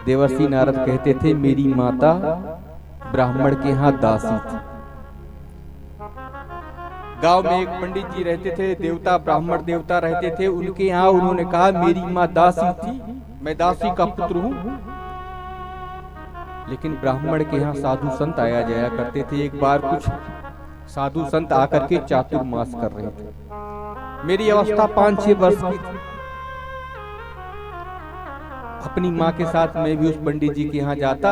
देवर्षि नारद कहते थे मेरी माता ब्राह्मण के यहाँ दासी थी। गांव में एक पंडित जी रहते थे, देवता ब्राह्मण देवता रहते थे, उनके यहाँ उन्होंने कहा मेरी माँ दासी थी, मैं दासी का पुत्र हूँ। लेकिन ब्राह्मण के यहाँ साधु संत आया जाया करते थे। एक बार कुछ साधु संत आकर के चातुर्मास कर रहे थे। मेरी अवस्था 5-6 वर्ष की थी। अपनी माँ के साथ मैं भी उस पंडित जी के यहाँ जाता,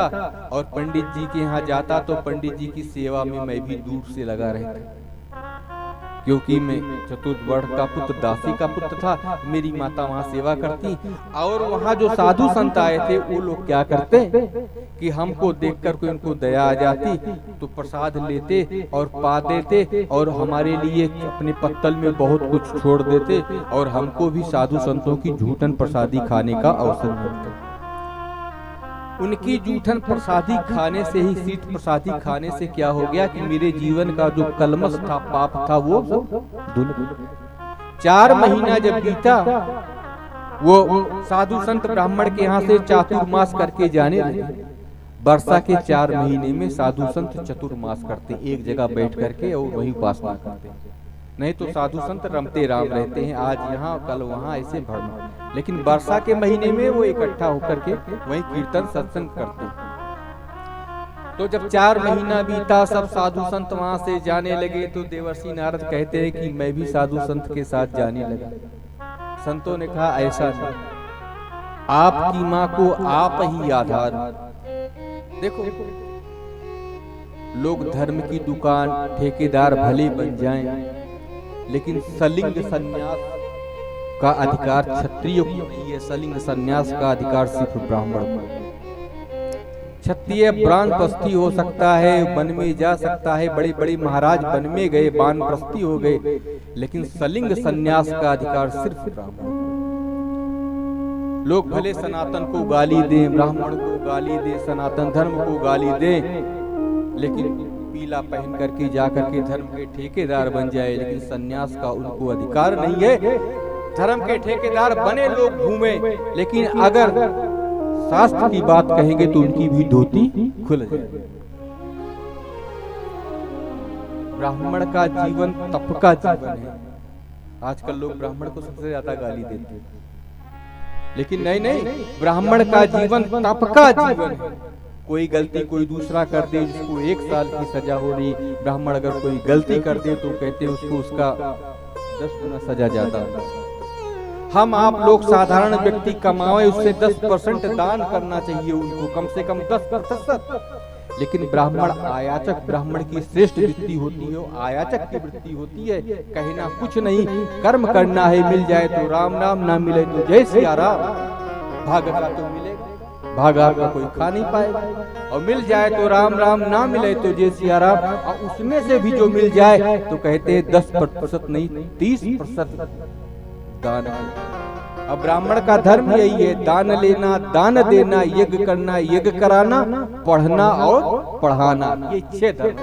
और पंडित जी के यहाँ जाता तो पंडित जी की सेवा में मैं भी दूर से लगा रहता, क्योंकि मैं चतुर्वर्ण का पुत्र, दासी का पुत्र था। मेरी माता वहाँ सेवा करती, और वहाँ जो साधु संत आए थे वो लोग क्या करते कि हमको देखकर कोई उनको दया आ जाती तो प्रसाद लेते और पा देते, और हमारे लिए अपने पत्तल में बहुत कुछ छोड़ देते, और हमको भी साधु संतों की जूठन प्रसादी खाने का अवसर मिलता। उनकी जूठन प्रसादी खाने से ही, शीत प्रसादी खाने से क्या हो गया कि मेरे जीवन का जो कलमश था, पाप था, वो धुल गया। 4 महीना जब बीता, वो साधु संत ब्राह्मण के यहाँ से चातुर्मास करके जाने लगे। वर्षा के 4 महीने में साधु संत चतुर्मास करते, एक जगह बैठ करके और वही उपासना करते। नहीं तो साधु संत रमते राम रहते हैं, आज यहाँ कल वहाँ, ऐसे भरना। लेकिन वर्षा के महीने में वो इकट्ठा होकर के वही कीर्तन सत्संग करते हैं। तो जब 4 महीना बीता, सब साधु संत वहां से जाने लगे, तो देवर्षि नारद कहते हैं कि मैं भी साधु संत के साथ जाने लगा। संतों ने कहा ऐसा नहीं, आपकी माँ को आप ही आधार। देखो, लोग धर्म की दुकान ठेकेदार भले बन जाएं, लेकिन सलिंग संन्यास का अधिकार क्षत्रिय को नहीं है। सलिंग संन्यास का अधिकार सिर्फ ब्राह्मण को। क्षत्रिय वानप्रस्थी हो सकता है, वन में जा सकता है, बड़े बड़े महाराज वन में गए, वानप्रस्थी हो गए, लेकिन सलिंग संन्यास का अधिकार सिर्फ ब्राह्मण को। लोग भले सनातन को गाली दें, ब्राह्मण को गाली दें, सनातन धर्म को गाली दें, लेकिन पीला पहन करके जाकर के धर्म के ठेकेदार बन जाए, लेकिन सन्यास का उनको अधिकार नहीं है। धर्म के ठेकेदार बने लोग घूमे, लेकिन अगर शास्त्र की बात कहेंगे तो उनकी भी धोती खुल जाए। ब्राह्मण का जीवन तप का जीवन है। आजकल लोग ब्राह्मण को सबसे ज्यादा गाली देते हैं, लेकिन नहीं, ब्राह्मण का जीवन तप का जीवन है। कोई गलती कोई दूसरा कर दे, जिसको 1 साल की सजा हो रही, ब्राह्मण अगर कोई गलती कर दे तो कहते हैं उसको उसका 10 गुना सजा ज्यादा। हम आप लोग साधारण व्यक्ति कमाए, उससे 10% दान करना चाहिए उनको, कम से कम 10%। लेकिन ब्राह्मण आयाचक, ब्राह्मण की श्रेष्ठ वृत्ति होती है, आयाचक की वृत्ति होती है। कहना कुछ नहीं, कर्म करना है, मिल जाए तो राम नाम, ना मिले तो जय सिया राम। भागा तो मिलेगा, भागा का कोई खा नहीं पाएगा, और मिल जाए तो राम राम, ना मिले तो जय सिया राम। और उसमें से भी जो मिल जाए तो कहते हैं 10% नहीं 30% दान। अब ब्राह्मण का धर्म यही है, दान लेना, दान देना, यज्ञ करना, यज्ञ कराना, पढ़ना और पढ़ाना, ये 6 धर्म।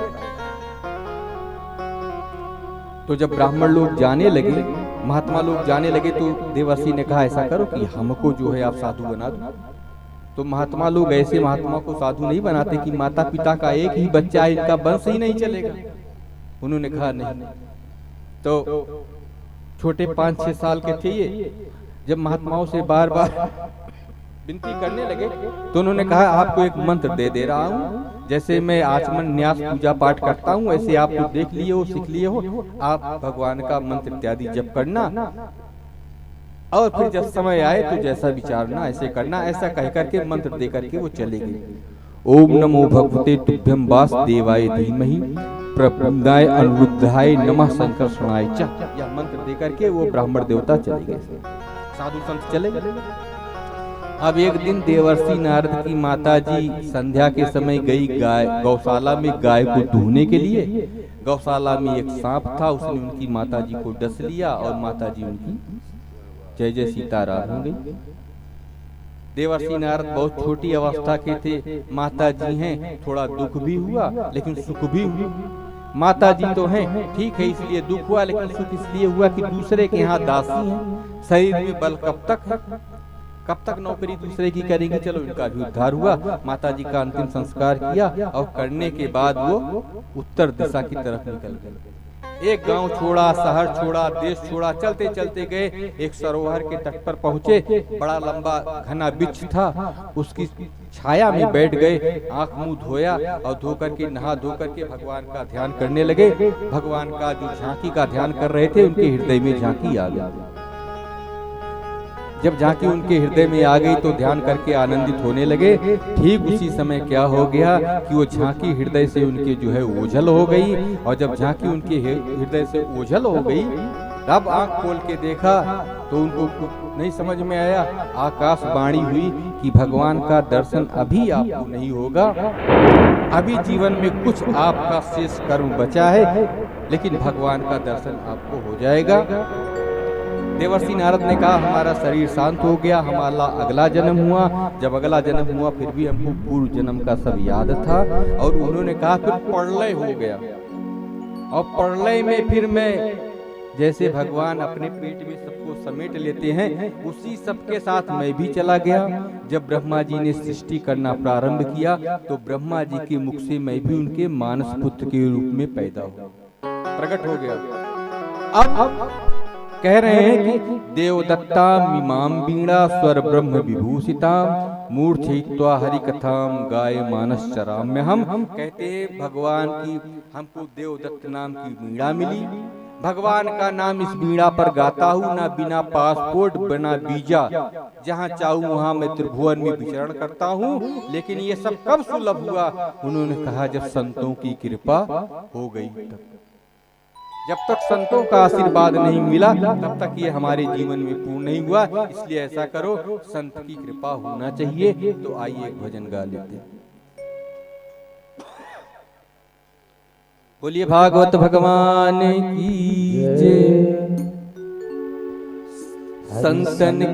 तो जब ब्राह्मण लोग जाने लगे, महात्मा लोग जाने लगे, तो देवर्षि ने कहा ऐसा करो कि हमको जो है आप साधु बना दो। तो महात्मा लोग ऐसे महात्मा को साधु नहीं बनाते कि माता पिता का एक ही बच्चा है, इनका वंश ही नहीं चलेगा। उन्होंने कहा नहीं। तो छोटे 5-6 साल के थे ये, जब महात्माओं से बार बार विनती करने लगे, तो उन्होंने कहा आपको एक मंत्र दे रहा हूँ, जैसे मैं आचमन न्यास पूजा पाठ करता हूँ, ऐसे आप तो देख लिए हो, सीख लिए हो, आप भगवान का मंत्र इत्यादि जप करना, और फिर जब समय आए तो जैसा विचारना ऐसे करना। ऐसा कह करके मंत्र दे करके वो चले गए। ओम नमो भगवते तुभ्यं वासुदेवाय धीमहि प्रपन्नाय अनिरुद्धाय नमः संकर्षणाय च, यह मंत्र दे करके वो ब्राह्मण देवता चले गए, साधु संत चले गए। अब एक दिन देवर्षि नारद की माताजी संध्या के समय गई गौशाला में गाय को दूहने के लिए। गौशाला में एक सांप था, उसने उनकी माताजी को डस लिया और माताजी उनकी जय जय सीताराम हो गई। देवर्षि नारद बहुत छोटी अवस्था के थे, माताजी हैं, थोड़ा दुख भी हुआ लेकिन सुख भी हुआ। माताजी तो हैं, ठीक है, इसलिए दुख हुआ, लेकिन सुख इसलिए हुआ कि दूसरे के यहाँ दासी हैं, शरीर में बल कब तक है। कब तक नौकरी दूसरे की करेंगी। चलो इनका भी उद्धार हुआ, माता जी का अंतिम संस्कार किया और करने के बाद वो उत्तर दिशा की तरफ निकल गए। एक गांव छोड़ा, शहर छोड़ा, देश छोड़ा, चलते चलते गए, एक सरोवर के तट पर पहुंचे। बड़ा लंबा घना वृक्ष था, उसकी छाया में बैठ गए, आंख मुंह धोया और धोकर के नहा धोकर के भगवान का ध्यान करने लगे। भगवान का जो झांकी का ध्यान कर रहे थे, उनके हृदय में झांकी आ गई। जब झांकी उनके हृदय में आ गई तो ध्यान करके आनंदित होने लगे। ठीक उसी समय क्या हो गया कि वो झांकी हृदय से उनके जो है ओझल हो गई। और जब झांकी उनके हृदय से ओझल हो गई, तब आंख खोल के देखा तो उनको नहीं समझ में आया। आकाशवाणी हुई कि भगवान का दर्शन अभी आपको नहीं होगा, अभी जीवन में कुछ आपका शेष कर्म बचा है, लेकिन भगवान का दर्शन आपको हो जाएगा। देवर्षि नारद ने कहा हमारा शरीर शांत हो गया, हमारा अगला जन्म हुआ। जब अगला जन्म हुआ फिर भी हमको पूर्व जन्म का सब याद था। और उन्होंने कहा फिर प्रलय हो गया, और प्रलय में फिर मैं जैसे भगवान अपने पेट में सबको समेट लेते हैं, उसी सबके साथ मैं भी चला गया। जब ब्रह्मा जी ने सृष्टि करना प्रारंभ किया तो ब्रह्मा जी के मुख से मैं भी उनके मानस पुत्र के रूप में पैदा हुआ, प्रकट हो गया। अब कह रहे हैं कि देवदत्ता मीमां वीणा स्वर ब्रह्म विभूषिता मूर्छयित्वा हरि कथाम गाय मानस चराम्य। हम कहते हैं भगवान की हमको देवदत्त नाम की वीणा मिली, भगवान का नाम इस वीणा पर गाता हूँ, ना बिना पासपोर्ट बना वीजा, जहाँ चाहूँ वहाँ मैं त्रिभुवन में विचरण करता हूँ। लेकिन ये सब कब सुलभ हुआ? उन्होंने कहा जब संतों की कृपा हो गई। जब तक संतों का आशीर्वाद नहीं मिला तब तक ये हमारे जीवन में पूर्ण नहीं हुआ। इसलिए ऐसा करो, संत की कृपा होना चाहिए। तो आइए एक भजन गा लेते हैं। बोलिए भागवत भगवान की जय। संतन